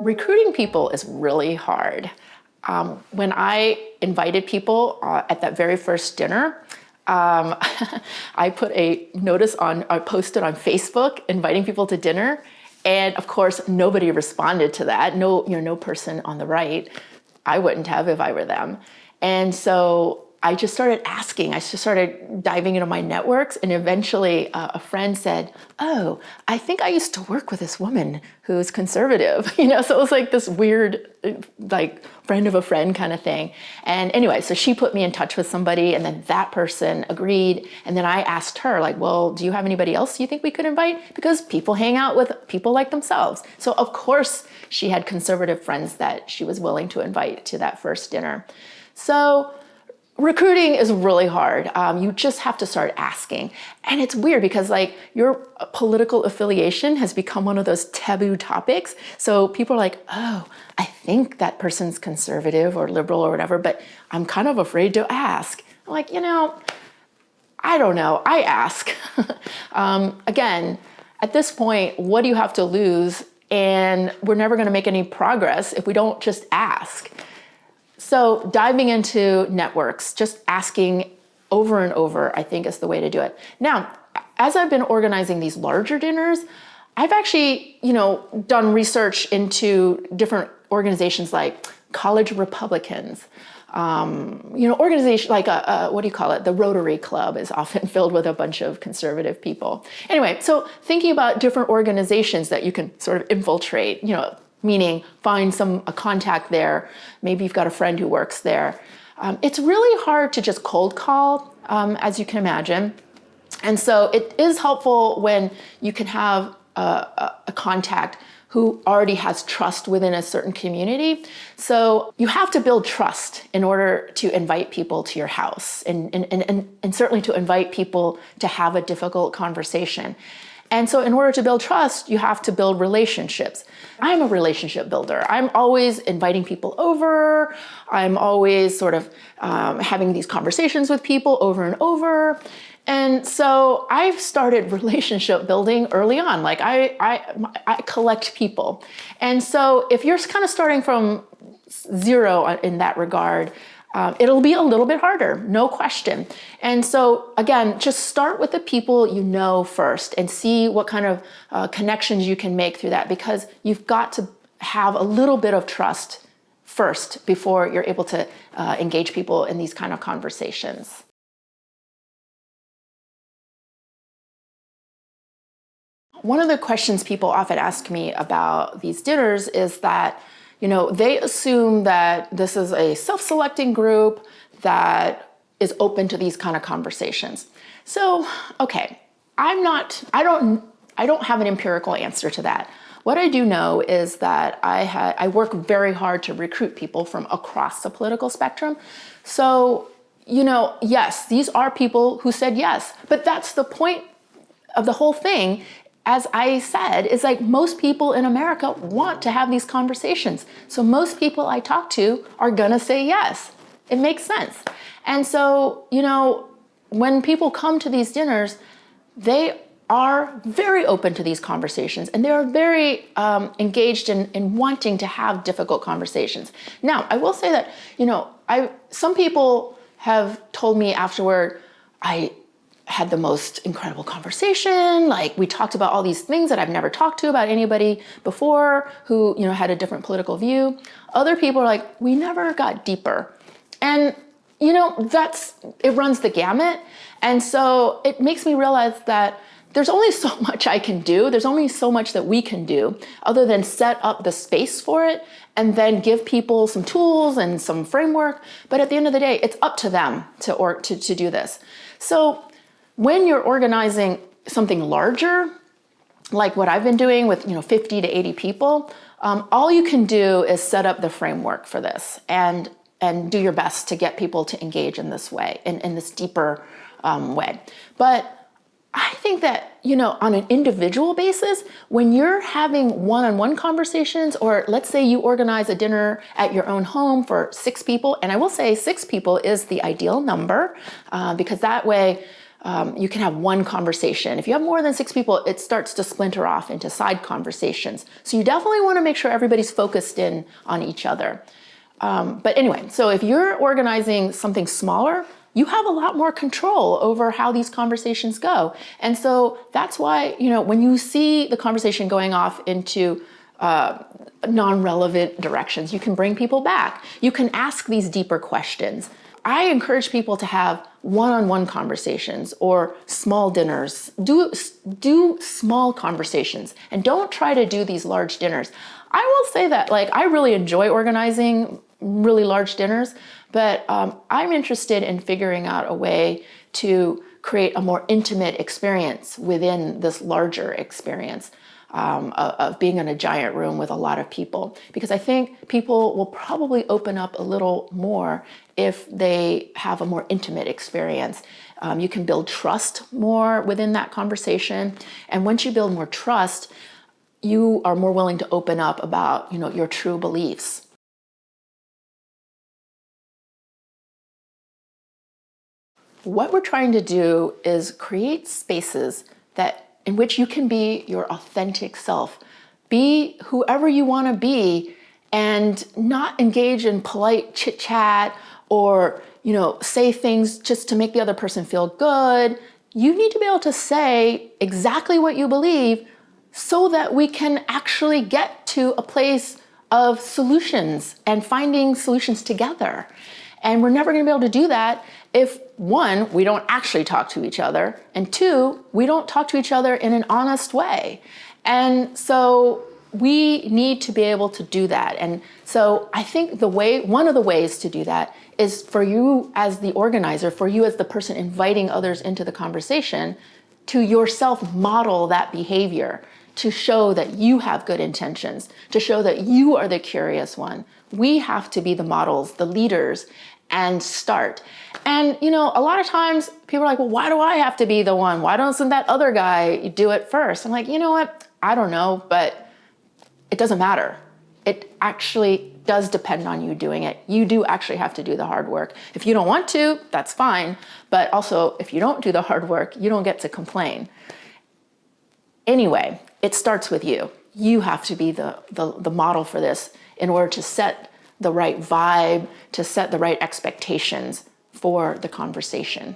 Recruiting people is really hard. When I invited people at that very first dinner, I put I posted on Facebook inviting people to dinner. And of course, nobody responded to that. No person on the right. I wouldn't have if I were them. And so I just started asking. I just started diving into my networks, and eventually a friend said, "Oh, I think I used to work with this woman who's conservative." So it was like this weird, like friend of a friend kind of thing. And anyway, so she put me in touch with somebody, and then that person agreed. And then I asked her, like, "Well, do you have anybody else you think we could invite?" Because people hang out with people like themselves. So of course she had conservative friends that she was willing to invite to that first dinner. So recruiting is really hard. You just have to start asking. And it's weird because like your political affiliation has become one of those taboo topics. So people are like, "Oh, I think that person's conservative or liberal or whatever, but I'm kind of afraid to ask." I'm like, I don't know. I ask. Again, at this point, what do you have to lose? And we're never going to make any progress if we don't just ask. So diving into networks, just asking over and over, I think is the way to do it. Now, as I've been organizing these larger dinners, I've actually, done research into different organizations like college Republicans, organization like the Rotary Club is often filled with a bunch of conservative people. Anyway, so thinking about different organizations that you can sort of infiltrate, meaning find a contact there. Maybe you've got a friend who works there. It's really hard to just cold call, as you can imagine. And so it is helpful when you can have a contact who already has trust within a certain community. So you have to build trust in order to invite people to your house and certainly to invite people to have a difficult conversation. And so in order to build trust, you have to build relationships. I'm a relationship builder. I'm always inviting people over. I'm always sort of having these conversations with people over and over. And so I've started relationship building early on. Like I collect people. And so if you're kind of starting from zero in that regard, it'll be a little bit harder, no question. And so again, just start with the people you know first and see what kind of connections you can make through that, because you've got to have a little bit of trust first before you're able to engage people in these kind of conversations. One of the questions people often ask me about these dinners is that they assume that this is a self-selecting group that is open to these kind of conversations. So, okay, I don't have an empirical answer to that. What I do know is that I work very hard to recruit people from across the political spectrum. So, yes, these are people who said yes, but that's the point of the whole thing. As I said, is like most people in America want to have these conversations. So most people I talk to are gonna say yes. It makes sense. And so, when people come to these dinners, they are very open to these conversations and they are very engaged in wanting to have difficult conversations. Now, I will say that, some people have told me afterward, I had the most incredible conversation. Like we talked about all these things that I've never talked to about anybody before who, had a different political view. Other people are like, we never got deeper. And, it runs the gamut. And so it makes me realize that there's only so much I can do. There's only so much that we can do other than set up the space for it and then give people some tools and some framework. But at the end of the day, it's up to them to do this. So when you're organizing something larger, like what I've been doing with 50 to 80 people, all you can do is set up the framework for this and do your best to get people to engage in this way, in this deeper way. But I think that, on an individual basis, when you're having one-on-one conversations, or let's say you organize a dinner at your own home for 6 people, and I will say 6 people is the ideal number, because that way, You can have one conversation. If you have more than 6 people, it starts to splinter off into side conversations. So you definitely want to make sure everybody's focused in on each other. But anyway, so if you're organizing something smaller, you have a lot more control over how these conversations go. And so that's why, when you see the conversation going off into non-relevant directions, you can bring people back. You can ask these deeper questions. I encourage people to have one-on-one conversations or small dinners. Do small conversations and don't try to do these large dinners. I will say that I really enjoy organizing really large dinners, but I'm interested in figuring out a way to create a more intimate experience within this larger experience of being in a giant room with a lot of people. Because I think people will probably open up a little more if they have a more intimate experience. You can build trust more within that conversation. And once you build more trust, you are more willing to open up about, your true beliefs. What we're trying to do is create spaces in which you can be your authentic self. Be whoever you want to be and not engage in polite chit chat or, say things just to make the other person feel good. You need to be able to say exactly what you believe so that we can actually get to a place of solutions and finding solutions together. And we're never going to be able to do that if, 1, we don't actually talk to each other, and 2, we don't talk to each other in an honest way. And so we need to be able to do that. And so I think one of the ways to do that is for you as the organizer, for you as the person inviting others into the conversation, to yourself model that behavior, to show that you have good intentions, to show that you are the curious one. We have to be the models, the leaders, and start. And, a lot of times people are like, well, why do I have to be the one? Why doesn't that other guy do it first? I'm like, you know what? I don't know, but it doesn't matter. It actually does depend on you doing it. You do actually have to do the hard work. If you don't want to, that's fine. But also, if you don't do the hard work, you don't get to complain. Anyway, it starts with you. You have to be the model for this in order to set the right vibe, to set the right expectations for the conversation.